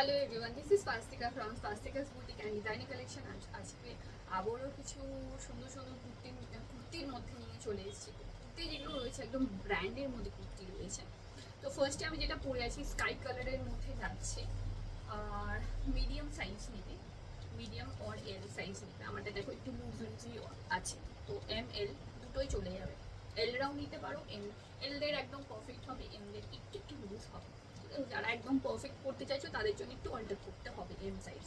Hello everyone, this is Swastika from Swastika's boutique and designing collection. আজকে আবারও কিছু সুন্দর সুন্দর কুর্তির মধ্যে নিয়ে চলে এসেছি। কুর্তি যেগুলো রয়েছে একদম ব্র্যান্ডের মধ্যে কুর্তি রয়েছে। তো ফার্স্টে আমি যেটা পরে আছি স্কাই কালারের মধ্যে যাচ্ছে, আর মিডিয়াম সাইজ নেবে, মিডিয়াম অর এল সাইজ নেবে। আমারটা দেখো একটু লুজ লুজই আছে, তো এম এল দুটোই চলে যাবে। এলরাও নিতে পারো, এলদের একদম পারফেক্ট হবে, এমদের একটু একটু লুজ হবে। যারা একদম পারফেক্ট করতে চাইছো তাদের জন্য একটু অল্টার করতে হবে এম সাইজ।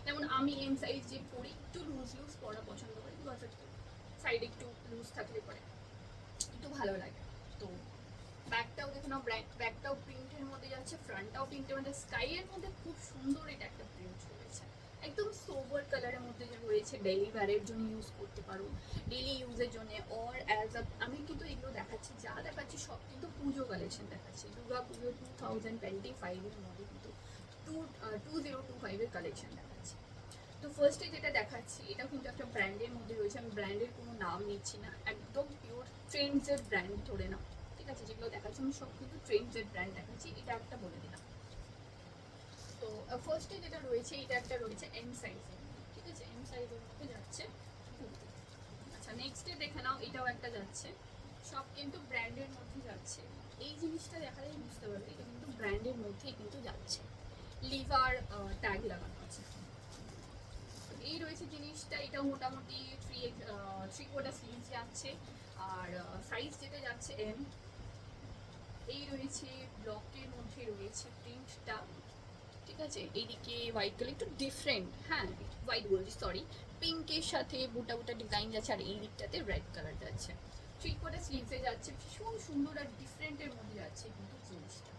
যেমন আমি এম সাইজ যে পরি একটু লুজ লুজ পরা পছন্দ করি, বিকজ একটু সাইড একটু লুজ থাকলে পরে একটু ভালো লাগে। তো ব্যাকটাও দেখে নাও, ব্যাকটাও প্রিন্টের মধ্যে যাচ্ছে, ফ্রন্টটাও প্রিন্টের মধ্যে, স্কাইয়ের মধ্যে খুব সুন্দর এটা একটা প্রিন্ট রয়েছে, একদম সোবার কালারের মধ্যে যে রয়েছে। ডেলি ওয়্যারের জন্য ইউজ করতে পারো, ডেলি ইউজের জন্য, অর অ্যাজ আ আমি কিন্তু এগুলো দেখাচ্ছি, যা দেখাচ্ছি সব কিন্তু পুজো কালেকশন দেখাচ্ছি। দুর্গা পুজো 2025-এর মধ্যে কিন্তু 2025-এর কালেকশন দেখাচ্ছি। তো ফার্স্টে যেটা দেখাচ্ছি এটাও কিন্তু একটা ব্র্যান্ডের মধ্যে রয়েছে। আমি ব্র্যান্ডের কোনো নাম নিচ্ছি না, একদম পিওর ট্রেন্ডসের ব্র্যান্ড ধরে নাও, ঠিক আছে? যেগুলো দেখাচ্ছি আমি সব কিন্তু ট্রেন্ডসের ব্র্যান্ড দেখাচ্ছি, এটা একটা বলে দিলাম। তো ফার্স্টে যেটা রয়েছে এটা একটা রয়েছে এম সাইজের, ঠিক আছে? এম সাইজের মধ্যে যাচ্ছে কুর্তি। আচ্ছা, নেক্সটে দেখে নাও, এটাও একটা যাচ্ছে, সব কিন্তু ব্র্যান্ডের মধ্যে যাচ্ছে। এই জিনিসটা দেখালেই বুঝতে পারবে এটা কিন্তু ব্র্যান্ডের মধ্যেই কিন্তু যাচ্ছে, লিভার ট্যাগ লাগানো আছে। এই রয়েছে জিনিসটা, এটাও মোটামুটি থ্রি কোয়ার্টার স্লিভস যাচ্ছে, আর সাইজ যেটা যাচ্ছে এম। এই রয়েছে ব্লকের মধ্যে রয়েছে প্রিন্টটা, ঠিক আছে? এইদিকে হোয়াইট কালার একটু ডিফারেন্ট, হ্যাঁ হোয়াইট বলছি সরি, পিঙ্কের সাথে বুটা বুটা ডিজাইন যাচ্ছে, আর এই দিকটাতে রেড কালার যাচ্ছে। থ্রি কোয়ার্টার স্লিভসে যাচ্ছে, ভীষণ সুন্দর আর ডিফারেন্টের মধ্যে যাচ্ছে কিন্তু জিনিসটা।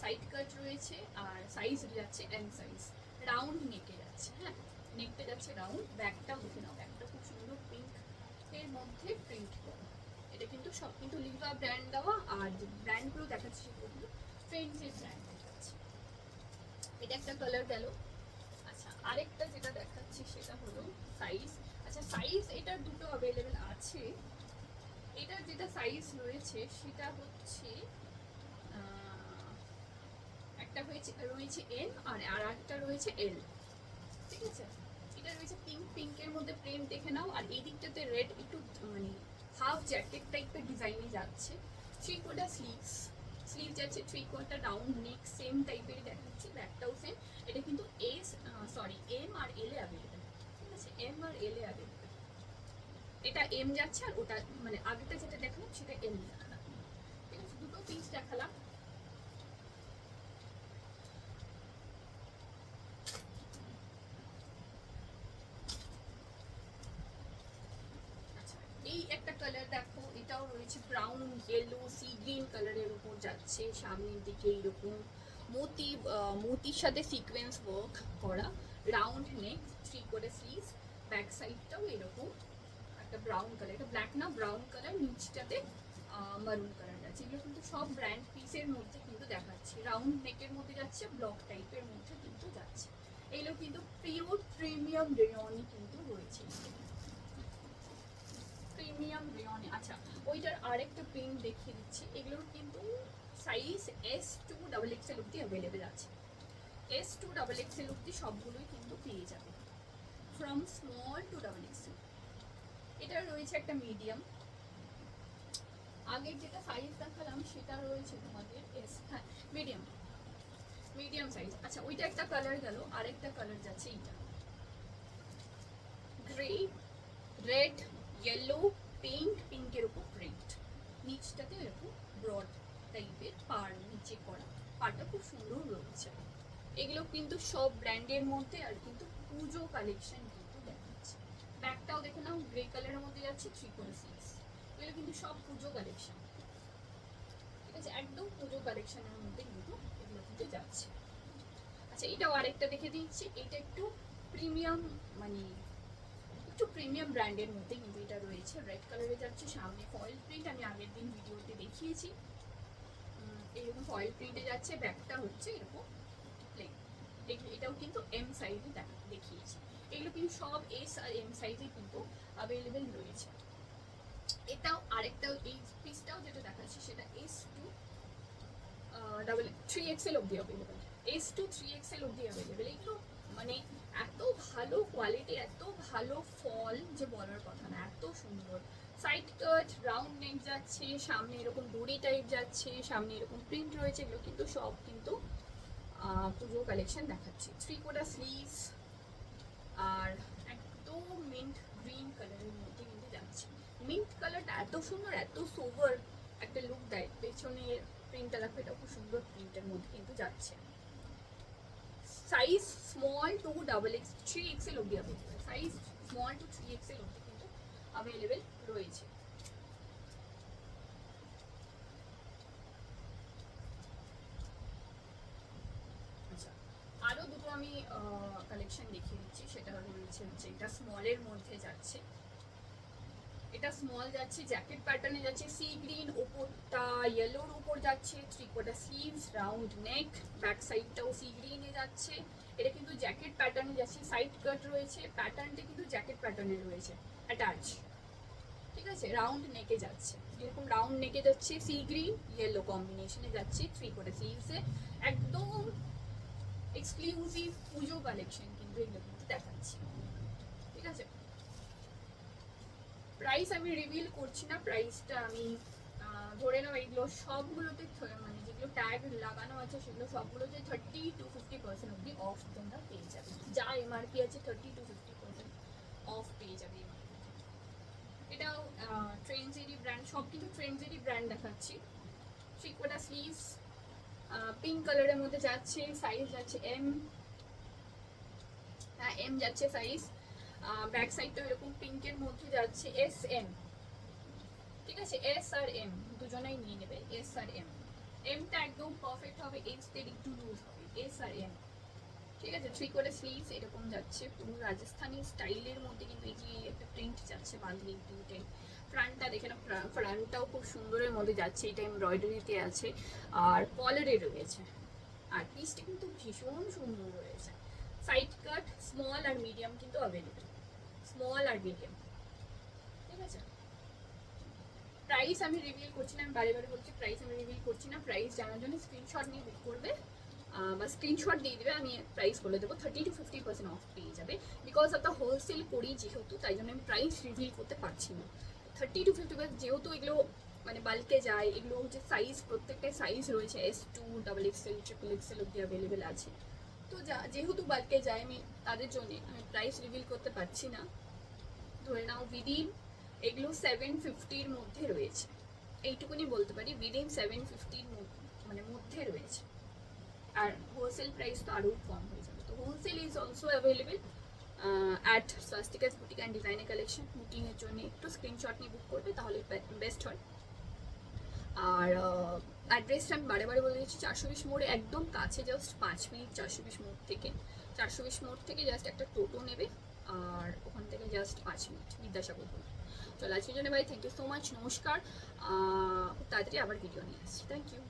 সাইড কাট রয়েছে, আর সাইজ যাচ্ছে এম সাইজ, রাউন্ড নেকে যাচ্ছে, হ্যাঁ নেকটা যাচ্ছে রাউন্ড। ব্যাগটাও দেখে নাও, ব্যাগটা খুব সুন্দর পিঙ্ক এর মধ্যে প্রিন্ট করা। এটা কিন্তু সব কিন্তু লিভা ব্র্যান্ড দেওয়া, আর যে ব্র্যান্ডগুলো দেখাচ্ছে সেগুলো কিন্তু ফ্রেন্ডসের ব্র্যান্ড দেখাচ্ছে। এটা একটা কালার গেল। আচ্ছা, আরেকটা যেটা দেখাচ্ছি সেটা হলো সাইজ। আচ্ছা, সাইজ এটার দুটো অ্যাভেলেবেল আছে। এটার যেটা সাইজ রয়েছে সেটা হচ্ছে একটা রয়েছে এম, আর একটা রয়েছে এল, ঠিক আছে? এটা রয়েছে পিঙ্কের মধ্যে প্রিন্ট দেখে নাও, আর এই দিকটাতে রেড একটু মানে হাফ জ্যাকেট টাইপের ডিজাইনে যাচ্ছে। থ্রি কোয়ার্টার স্লিভ যাচ্ছে, three quarter round neck same টাইপের দেখাচ্ছি, ব্যাকটাও সেম। এটা কিন্তু এম আর এল এ অ্যাভেলেবেল, ঠিক আছে? এম আর এল এ অ্যাভেলেবেল। এটা এম যাচ্ছে, আর ওটা মানে আগেটা যেটা দেখালাম সেটা এম দেখালাম, ঠিক আছে? দুটো পিস দেখালাম। এই একটা কালার দেখো, এটাও রয়েছে ব্রাউন ইয়েলো সি গ্রিন কালারের উপর যাচ্ছে, সামনের দিকে এইরকম মোতির সাথে সিকোয়েন্স ওয়ার্ক করা, রাউন্ড নেক, থ্রি করে স্লিভস, ব্যাক সাইডটাও এরকম একটা ব্রাউন কালার, এটা ব্ল্যাক না ব্রাউন কালার, নিচটাতে মারুন কালার আছে। এগুলো কিন্তু সব ব্র্যান্ড পিসের মধ্যে কিন্তু দেখাচ্ছে, রাউন্ড নেকের মধ্যে যাচ্ছে, ব্লক টাইপের মধ্যে কিন্তু যাচ্ছে। এগুলো কিন্তু পিওর প্রিমিয়াম রেয়নে কিন্তু রয়েছে, প্রিমিয়াম রেয়নে। আচ্ছা, ওইটার আরেকটা প্রিন্ট দেখিয়ে দিচ্ছি। এগুলোর কিন্তু সাইজ S2XXL অব্দি অ্যাভেলেবেল আছে, S2XXL অব্দি সবগুলোই কিন্তু পেয়ে যাবে, ফ্রম স্মল টু XXL। এটা রয়েছে একটা মিডিয়াম, আগের যেটা সাইজ দেখালাম সেটা রয়েছে তোমাদের এস, হ্যাঁ মিডিয়াম, মিডিয়াম সাইজ। আচ্ছা, ওইটা একটা কালার গেল, আরেকটা কালার যাচ্ছে এইটা, গ্রে, রেড, ইয়েলো, পিঙ্কের উপর প্রিন্ট, নিচটাতে এরকম ব্রড টাইপের পার নিচে করা, পারটা খুব সুন্দর রয়েছে। এগুলো কিন্তু সব ব্র্যান্ডের মধ্যে, আর কিন্তু পুজো কালেকশন কিন্তু দেখাচ্ছে। ব্যাগটাও দেখে নাও, গ্রে কালারের মধ্যে যাচ্ছে, 3/6। এগুলো কিন্তু সব পুজো কালেকশন, ঠিক আছে? একদম পুজো কালেকশনের মধ্যে কিন্তু এগুলো কিন্তু যাচ্ছে। আচ্ছা, এটাও আরেকটা দেখে দিচ্ছি, এটা একটু প্রিমিয়াম মানে একটু প্রিমিয়াম ব্র্যান্ডের মধ্যে কিন্তু এটা রয়েছে, রেড কালারে যাচ্ছে, সামনে ফয়েল প্রিন্ট, আমি আগের দিন ভিডিওতে দেখিয়েছি। এরকম ফয়েল প্রিন্টে যাচ্ছে, ব্যাগটা হচ্ছে এরকম প্লেন। এটাও কিন্তু এম সাইজে দেখিয়েছি। এগুলো কিন্তু সব এস আর এম সাইজে কিন্তু অ্যাভেলেবেল রয়েছে। এটাও আরেকটাও, এই পিসটাও যেটা দেখাচ্ছি সেটা S2 3XL অব্দি অ্যাভেলেবেল। S to 3XL অব্দি অ্যাভেলেবেল। এগুলো মানে এত ভালো কোয়ালিটি, এত ভালো ফল যে বলার কথা না, এত সুন্দর। সাইড কাট, রাউন্ড নেক যাচ্ছে, সামনে এরকম দড়ি টাইপ যাচ্ছে, সামনে এরকম প্রিন্ট রয়েছে। এগুলো কিন্তু সব কিন্তু পুজো কালেকশন দেখাচ্ছি। 3/4 স্লিভস আর একদম মিন্ট গ্রিন কালারের মধ্যে কিন্তু যাচ্ছে। মিন্ট কালারটা এত সুন্দর, এত সোভার একটা লুক দেয়। পেছনের প্রিন্টটা দেখো, এটা খুব সুন্দর প্রিন্টের মধ্যে কিন্তু যাচ্ছে। Size small to double x 3XL অব্দি available. Size small to 3XL অব্দি কিন্তু অ্যাভেলেবেল রয়েছে। আচ্ছা, আরও দুটো আমি কালেকশন দেখিয়ে দিচ্ছি। সেটা রয়েছে হচ্ছে এটা স্মলের মধ্যে যাচ্ছে। এটা স্মল যাচ্ছে, জ্যাকেট প্যাটার্নে যাচ্ছে, সি গ্রিন, ওপরটা ইয়েলোর উপর যাচ্ছে, 3/4 স্লিভস, রাউন্ড নেক, ব্যাক সাইডটাও সি গ্রিনে যাচ্ছে। এটা কিন্তু জ্যাকেট প্যাটার্নে যাচ্ছে, সাইড কাট রয়েছে, প্যাটার্নটা কিন্তু জ্যাকেট প্যাটার্নে রয়েছে অ্যাটাচ। ঠিক আছে, রাউন্ড নেকে যাচ্ছে, এরকম রাউন্ড নেকে যাচ্ছে, সি গ্রিন ইয়েলো কম্বিনেশনে যাচ্ছে, 3/4 স্লিভসে। একদম এক্সক্লুসিভ পুজো কালেকশন কিন্তু এগুলো কিন্তু দেখাচ্ছি। ঠিক আছে, প্রাইস আমি রিভিল করছি না, প্রাইসটা আমি ধরে নাও এগুলো সবগুলোতে মানে যেগুলো ট্যাগ লাগানো আছে সেগুলো সবগুলোতে 30-50% অব্দি অফ তোমরা পেয়ে যাবে। যা এমআরপি আছে 30-50% অফ পেয়ে যাবে। এটাও ট্রেন্ডসেরই ব্র্যান্ড, সব কিন্তু ট্রেন্ডসেরই ব্র্যান্ড দেখাচ্ছি। 3/4 স্লিভস, পিঙ্ক কালারের মধ্যে যাচ্ছে, সাইজ যাচ্ছে এম, হ্যাঁ এম যাচ্ছে সাইজ। ব্যাক সাইডটা এরকম পিঙ্কের মধ্যে যাচ্ছে, এস এম। ঠিক আছে, এস আর এম দুজনেই নিয়ে নেবে, এস আর এম। এমটা একদম পারফেক্ট হবে, এসটা একটু লুজ হবে, এস আর এম। ঠিক আছে, 3/4 স্লিভস এরকম যাচ্ছে, পুরো রাজস্থানি স্টাইলের মধ্যে কিন্তু এই যে একটা প্রিন্ট যাচ্ছে বাঁধনি প্রিন্টের। ফ্রন্টটা দেখে না, ফ্রন্টটাও খুব সুন্দরের মধ্যে যাচ্ছে, এটা এমব্রয়ডারিতে আছে আর কলারে রয়েছে। আর পিসটা কিন্তু ভীষণ সুন্দর রয়েছে। সাইড কাট স্মল আর মিডিয়াম কিন্তু অ্যাভেলেবেল, স্মল আর মিডিয়াম। ঠিক আছে, প্রাইস আমি রিভিল করছি না, আমি বারে বারে বলছি প্রাইস আমি রিভিল করছি না। প্রাইস জানার জন্য স্ক্রিনশট নিয়ে বুক করবে বা স্ক্রিনশট দিয়ে দেবে, আমি প্রাইস বলে দেবো। 30-50% অফ পেয়ে যাবে। বিকজ অফ দ্য হোলসেল করি যেহেতু, তাই জন্য আমি প্রাইস রিভিল করতে পারছি না। 30-50% যেহেতু এগুলো মানে বাল্কে যায়, এগুলো হচ্ছে সাইজ, প্রত্যেকটাই সাইজ রয়েছে, S2, XXL, XXL অব্দি অ্যাভেলেবেল আছে। তো যেহেতু বাল্কে যায়, আমি তাদের জন্য আমি প্রাইস রিভিল করতে পারছি না। ধরে নাও উইদিন এগুলো 750-র মধ্যে রয়েছে, এইটুকুনি বলতে পারি, উইদিন 750-র মানে মধ্যে রয়েছে। আর হোলসেল প্রাইস তো আরও কম হয়ে যাবে। তো wholesale is also available at Swastika's boutique and designer collection. বুকিংয়ের জন্য একটু স্ক্রিনশট নিয়ে বুক করবে, তাহলে বেস্ট হয়। আর অ্যাড্রেসটা আমি বারে বারে বলে দিচ্ছি, 420 মোড়ে একদম কাছে, জাস্ট 5 মিনিট 420 মোড় থেকে। 420 মোড় থেকে জাস্ট একটা টোটো নেবে, আর ওখান থেকে জাস্ট 5 মিনিট, বিদ্যাসাগর রোড। চলো আজকের জন্য ভাই, থ্যাংক ইউ সো মাচ, নমস্কার। খুব তাড়াতাড়ি আবার ভিডিও নিয়ে আসছি, থ্যাংক ইউ।